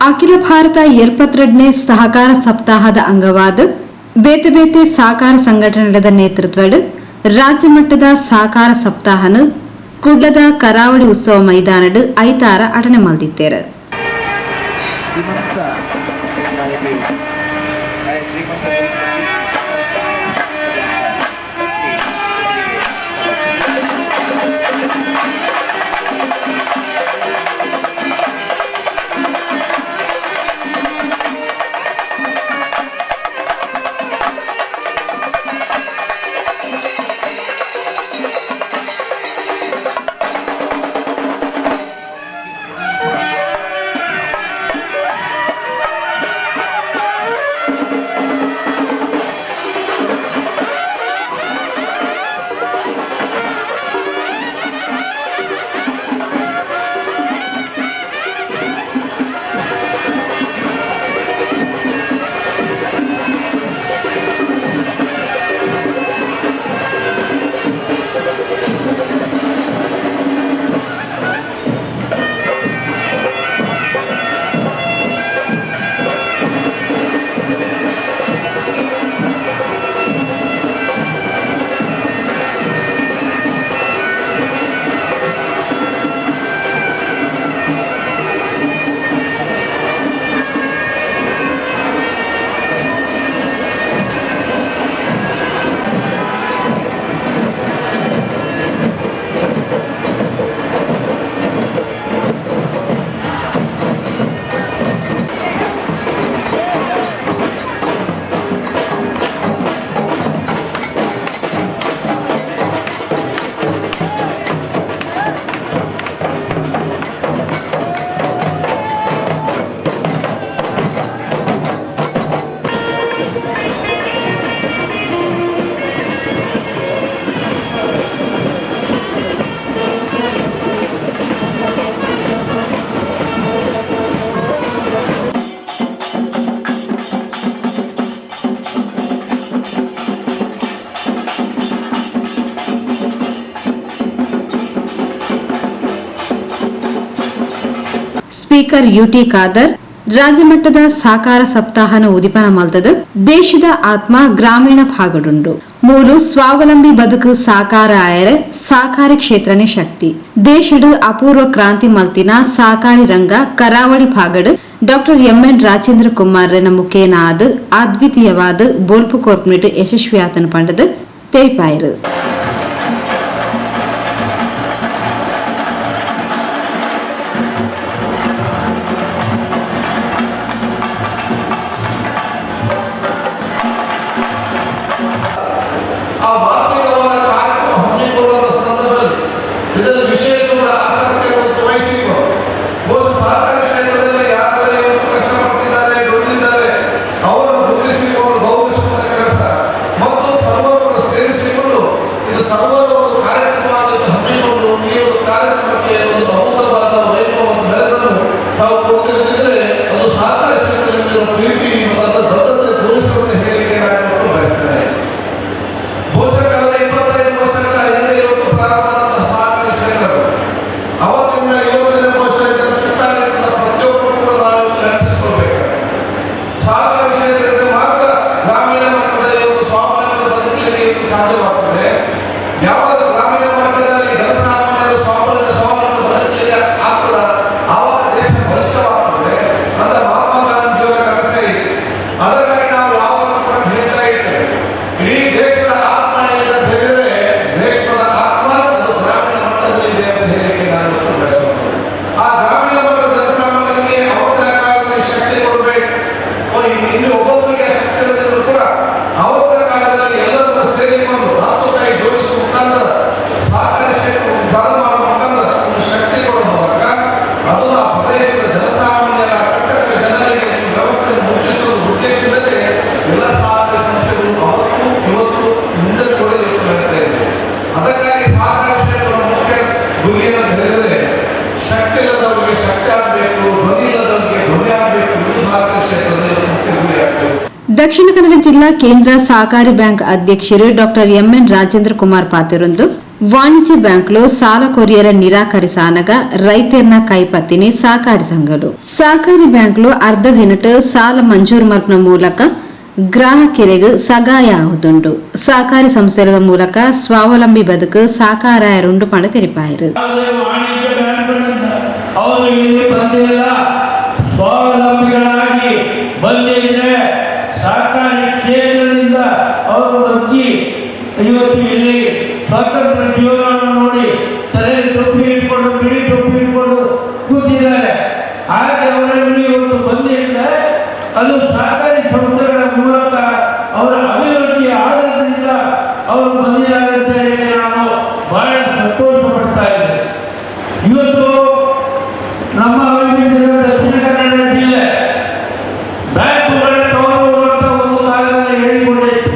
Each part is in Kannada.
ಅಖಿಲ ಭಾರತ 72ನೇ ಸಹಕಾರ ಸಪ್ತಾಹದ ಅಂಗವಾದ ಬೇತೆ ಬೇತೆ ಸಹಕಾರ ಸಂಘಟನೆಗಳ ನೇತೃತ್ವದ ರಾಜ್ಯ ಮಟ್ಟದ ಸಹಕಾರ ಸಪ್ತಾಹನ ಕುಡ್ಲದ ಕರಾವಳಿ ಉತ್ಸವ ಮೈದಾನದ ಐತಾರ ಅಟನೆ ಮಲ್ದಿದ್ದೇರು. ಸ್ಪೀಕರ್ ಯುಟಿ ಖಾದರ್ ರಾಜ್ಯ ಮಟ್ಟದ ಸಹಕಾರ ಸಪ್ತಾಹನ ಉದಿಪನ ಮಲ್ತದ ದೇಶದ ಆತ್ಮ ಗ್ರಾಮೀಣ ಭಾಗಡುಂಡು ಮೂಲು ಸ್ವಾವಲಂಬಿ ಬದುಕು ಸಾಕಾರ ಆಯರೆ ಸಹಕಾರಿ ಕ್ಷೇತ್ರನೇ ಶಕ್ತಿ ದೇಶದ ಅಪೂರ್ವ ಕ್ರಾಂತಿ ಮಲ್ತಿನ ಸಹಕಾರಿ ರಂಗ ಕರಾವಳಿ ಭಾಗಡು ಡಾಕ್ಟರ್ ಎಂಎನ್ ರಾಜೇಂದ್ರ ಕುಮಾರ್ನ ಮುಖೇನಾದ ಅದ್ವಿತೀಯವಾದ ಬೋಲ್ಪು ಕೋರ್ಪೊರೇಟ್ ಯಶಸ್ವಿ ಆತನ ಪಂಡದ ತೆರಿಪಾಯರು. ದಕ್ಷಿಣ ಕನ್ನಡ ಜಿಲ್ಲಾ ಕೇಂದ್ರ ಸಹಕಾರಿ ಬ್ಯಾಂಕ್ ಅಧ್ಯಕ್ಷರು ಡಾಕ್ಟರ್ ಎಂಎನ್ ರಾಜೇಂದ್ರ ಕುಮಾರ್ ಪಾತಿರೊಂದು వాణిజ్య బ్యాంకులో సాల కొరియర నిరాకరిసానగా రైతెర్న కైపత్తిని సహకారి సంఘలు ಸಹಕಾರಿ ಬ್ಯಾಂಕ್ಲು ಅರ್ಧ ದಿನಟ್ಟು ಸಾಲ ಮಂಜೂರು ಮಲ್ಪನ ಮೂಲಕ ಗ್ರಾಹಕರಿಗೆ ಸಹಾಯ ಆಗುದುಂಡು. ಸಹಕಾರಿ ಸಂಸ್ಥೆಗಳ ಮೂಲಕ ಸ್ವಾವಲಂಬಿ ಬದುಕು ಸಾಕಾರಾಯರುಂಡು ಪಂಡ ತೆರಿಪಾಯರು. ಸ್ವಾವಲಂಬಿಗಳಾಗಿ ಬಂದಿದ್ರೆ ಸಹಕಾರಿ ಕ್ಷೇತ್ರದಿಂದ ಅವರು ಬದುಕಿ ಇವತ್ತು ಇಲ್ಲಿ ಸ್ವಾತಂತ್ರ್ಯ ಜೀವನವನ್ನು ನೋಡಿ ತಲೆ ಟೊಪ್ಪಿ ಇಟ್ಕೊಂಡು ಬಿಳಿ ಟೊಪ್ಪಿ ಇಟ್ಕೊಂಡು ಕೂತಿದ್ದಾರೆ. ಹಾಗೆ ಅವರಲ್ಲಿ ಇವತ್ತು ಬಂದಿದ್ರೆ ಅದು ಸಹಕಾರಿ ಸಂಸ್ಥೆಗಳ ಮೂಲಕ ಅವರ ಅಭಿವೃದ್ಧಿ ಆಧಾರದಿಂದ ಅವರು ಬಂದಿದ್ದಾರೆ ಅಂತ ಹೇಳಿ ನಾನು ಬಹಳ ಸಂತೋಷ ಪಡ್ತಾ ಇದ್ದೇನೆ. ಇವತ್ತು ನಮ್ಮ ದಕ್ಷಿಣ ಕನ್ನಡ ಜಿಲ್ಲೆ ಬ್ಯಾಂಕುಗಳ ತವರು ಅಂತ ಒಂದು ಕಾಲದಲ್ಲಿ ಹೇಳಿಕೊಂಡಿತ್ತು.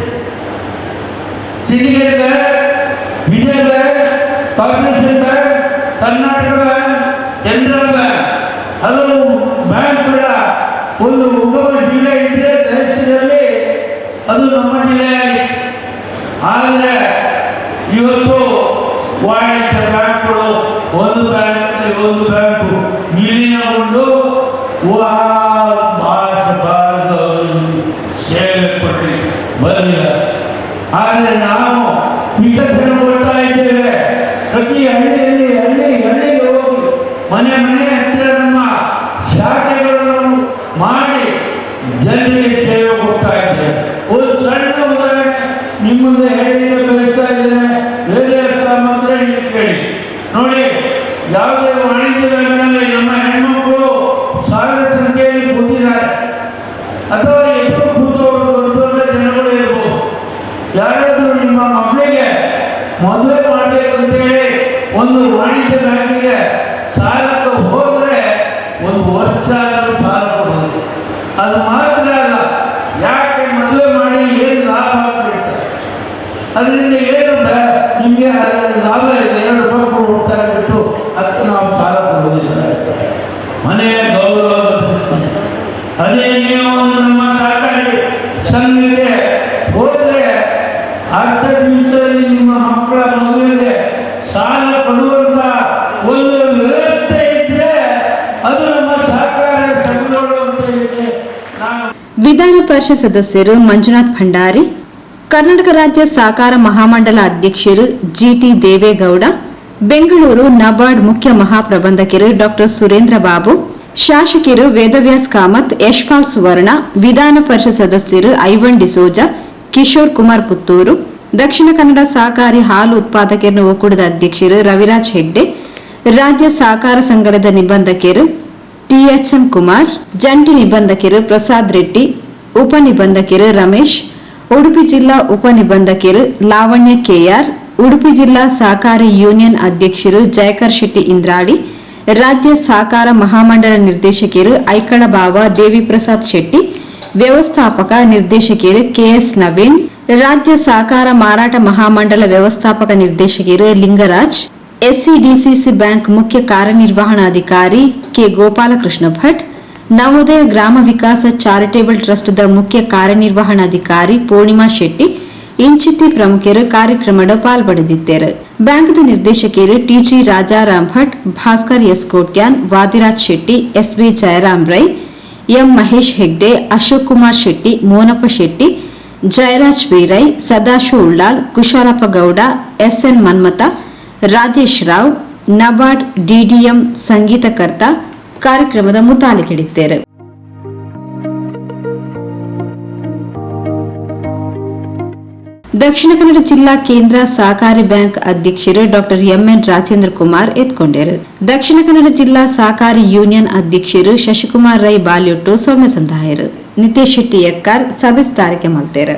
Syndicate Bank, Vijaya Bank, Corporation Bank, Karnataka Bank, Canara Bank ಹಲವು ಬ್ಯಾಂಕ್ಗಳ ಒಂದು ಉಗಮ ಜಿಲ್ಲೆ ಇದ್ರೆ ದೇಶದಲ್ಲಿ ಅದು ನಮ್ಮ ಜಿಲ್ಲೆಯಾಗಿತ್ತು. ಆದರೆ ಇವತ್ತು ವಾಣಿಜ್ಯ ಬ್ಯಾಂಕ್ಗಳು ಒಂದು ಬ್ಯಾಂಕ್ ವಿಲೀನಗೊಂಡು ಸೇವೆ ಕೊಟ್ಟು ಬಂದಿದ್ದಾರೆ. ಆದರೆ ನಾವು ವಿಕಸನಗೊಳ್ತಾ ಇದ್ದೇವೆ. ಪ್ರತಿ ಹಳ್ಳಿಗೆ ಹೋಗಿ ಮನೆ ಹತ್ತಿರ ನಮ್ಮ ಶಾಖೆಗಳನ್ನು ಮಾಡಿ ಜನರಿಗೆ ಸೇವೆ ಕೊಡ್ತಾ ಇದ್ದೇವೆ. ಒಂದು ಸಣ್ಣ ಉದಾಹರಣೆ ನಿಮ್ಮ ಮುಂದೆ ಹೇಳಿಕೆ ಬಯಸ್ತಾ ಇದ್ದೇನೆ. ವೇದವ್ಯಾಸ ಮಂತ್ರ ಕೇಳಿ ನೋಡಿ. ಯಾವುದೇ ವಾಣಿಜ್ಯ ಬ್ಯಾಂಕ್ನಲ್ಲಿ ನಮ್ಮ ಹೆಣ್ಮಕ್ಕಳು ಸಾವಿರ ಸಂಖ್ಯೆಯಲ್ಲಿ ಕೂತಿದ್ದಾರೆ ಅಥವಾ ಎದುರು ಕೂತವರು ದೊಡ್ಡ ಜನಗಳು ಇರಬಹುದು. ಯಾರಾದರೂ ನಿಮ್ಮ ಮಕ್ಕಳಿಗೆ ಮದುವೆ ಮಾಡಬೇಕಂತೇಳಿ ಒಂದು ವಾಣಿಜ್ಯ ಬ್ಯಾಂಕಿಗೆ ಸಾಲಕ್ಕೆ ಹೋದರೆ ಒಂದು ವರ್ಷ ಆದರೂ ಸಾಲ ಕೊಡೋದು. ಅದು ಮಾತ್ರ ಅಲ್ಲ, ಯಾಕೆ ಮದುವೆ ಮಾಡಿ ಏನು ಲಾಭ ಆಗ್ಬಿಡುತ್ತೆ, ಅದರಿಂದ ಏನು ನಿಮಗೆ ಲಾಭ ಇದೆ, 2 ಮಕ್ಕಳು ಹೋಗ್ತಾರೆ ಬಿಟ್ಟು ಅದಕ್ಕೆ ನಾವು ಸಾಲ ಕೊಡೋದಿಲ್ಲ. ಮನೆಯ ಗೌರವ ಅದೇ ನಿಯಮವನ್ನು ನಮ್ಮ ಸಹಕಾರಿ ಸಂಘಕ್ಕೆ ಹೋದರೆ ಅರ್ಧ ದಿವಸದಲ್ಲಿ ನಿಮ್ಮ ಮಕ್ಕಳ ಮಗುವಿಗೆ ಸಾಲ ಕೊಡುವಂತ ಒಂದು ವ್ಯವಸ್ಥೆ ಇದ್ರೆ ಅದು ನಮ್ಮ ಸಹಕಾರ ಸಂಘಗಳು ಅಂತ ಹೇಳಿ ನಾನು. ವಿಧಾನ ಪರಿಷತ್ ಸದಸ್ಯರು ಮಂಜುನಾಥ್ ಭಂಡಾರಿ, ಕರ್ನಾಟಕ ರಾಜ್ಯ ಸಹಕಾರ ಮಹಾಮಂಡಲ ಅಧ್ಯಕ್ಷರು ಜಿಟಿ ದೇವೇಗೌಡ, ಬೆಂಗಳೂರು ನಬಾರ್ಡ್ ಮುಖ್ಯ ಮಹಾಪ್ರಬಂಧಕರು ಡಾಕ್ಟರ್ ಸುರೇಂದ್ರ ಬಾಬು, ಶಾಸಕರು ವೇದವ್ಯಾಸ್ ಕಾಮತ್, ಯಶ್ಪಾಲ್ ಸುವರ್ಣ, ವಿಧಾನ ಪರಿಷತ್ ಸದಸ್ಯರು ಐವನ್ ಡಿಸೋಜಾ, ಕಿಶೋರ್ ಕುಮಾರ್ ಪುತ್ತೂರು, ದಕ್ಷಿಣ ಕನ್ನಡ ಸಹಕಾರಿ ಹಾಲು ಉತ್ಪಾದಕರ ಒಕ್ಕೂಟದ ಅಧ್ಯಕ್ಷರು ರವಿರಾಜ್ ಹೆಗ್ಡೆ, ರಾಜ್ಯ ಸಹಕಾರ ಸಂಘದ ನಿಬಂಧಕರು ಟಿಎಚ್ಎಂ ಕುಮಾರ್, ಜಂಟಿ ನಿಬಂಧಕರು ಪ್ರಸಾದ್ ರೆಡ್ಡಿ, ಉಪನಿಬಂಧಕರು ರಮೇಶ್, ಉಡುಪಿ ಜಿಲ್ಲಾ ಉಪನಿಬಂಧಕರು ಲಾವಣ್ಯ ಕೆಆರ್, ಉಡುಪಿ ಜಿಲ್ಲಾ ಸಹಕಾರಿ ಯೂನಿಯನ್ ಅಧ್ಯಕ್ಷರು ಜಯಕರ್ ಶೆಟ್ಟಿ ಇಂದ್ರಾಳಿ, ರಾಜ್ಯ ಸಹಕಾರ ಮಹಾಮಂಡಲ ನಿರ್ದೇಶಕರು ಐಕಳ ಬಾವ ದೇವಿಪ್ರಸಾದ್ ಶೆಟ್ಟಿ, ವ್ಯವಸ್ಥಾಪಕ ನಿರ್ದೇಶಕರು ಕೆಎಸ್ ನವೀನ್, ರಾಜ್ಯ ಸಹಕಾರ ಮಾರಾಟ ಮಹಾಮಂಡಲ ವ್ಯವಸ್ಥಾಪಕ ನಿರ್ದೇಶಕರು ಲಿಂಗರಾಜ್, ಎಸ್ಸಿಡಿಸಿಸಿ ಬ್ಯಾಂಕ್ ಮುಖ್ಯ ಕಾರ್ಯನಿರ್ವಹಣಾಧಿಕಾರಿ ಕೆ ಗೋಪಾಲಕೃಷ್ಣ ಭಟ್, ನವೋದಯ ಗ್ರಾಮ ವಿಕಾಸ ಚಾರಿಟೇಬಲ್ ಟ್ರಸ್ಟ್ದ ಮುಖ್ಯ ಕಾರ್ಯನಿರ್ವಹಣಾಧಿಕಾರಿ ಪೂರ್ಣಿಮಾ ಶೆಟ್ಟಿ ಇಂಚಿತಿ ಪ್ರಮುಖರು ಕಾರ್ಯಕ್ರಮದ ಪಾಲ್ಪಡೆದಿದ್ದರು. ಬ್ಯಾಂಕ್ದ ನಿರ್ದೇಶಕರು TG Rajaram Bhat, Bhaskar S Kotian, Vadiraj Shetty, SB Jayaram Rai, M Mahesh Hegde, Ashok Kumar Shetty, Monappa Shetty, Jayaraj Birai, Sadashiva Ullal, Kushalappa Gowda, SN Manmatha, Rajesh Rao, NABARD DDM ಸಂಗೀತಕರ್ತ ಕಾರ್ಯಕ್ರಮದ ಮುತಾಲಿಕೆಡಿದ್ದಾರೆ. ದಕ್ಷಿಣ ಕನ್ನಡ ಜಿಲ್ಲಾ ಕೇಂದ್ರ ಸಹಕಾರಿ ಬ್ಯಾಂಕ್ ಅಧ್ಯಕ್ಷರು ಡಾಕ್ಟರ್ ಎಂಎನ್ ರಾಜೇಂದ್ರ ಕುಮಾರ್ ಎತ್ಕೊಂಡರು. ದಕ್ಷಿಣ ಕನ್ನಡ ಜಿಲ್ಲಾ ಸಹಕಾರಿ ಯೂನಿಯನ್ ಅಧ್ಯಕ್ಷರು ಶಶಿಕುಮಾರ್ ರೈ ಬಾಲ್ಯೊಟ್ಟು ಸೌಮ್ಯ ಸಂದಾಯರು, ನಿತೇಶ್ ಶೆಟ್ಟಿ ಎಕ್ಕಾರ್ ಸಭೆ ಸ್ಥಾರಿಕೆ ಮಲ್ತೇರು.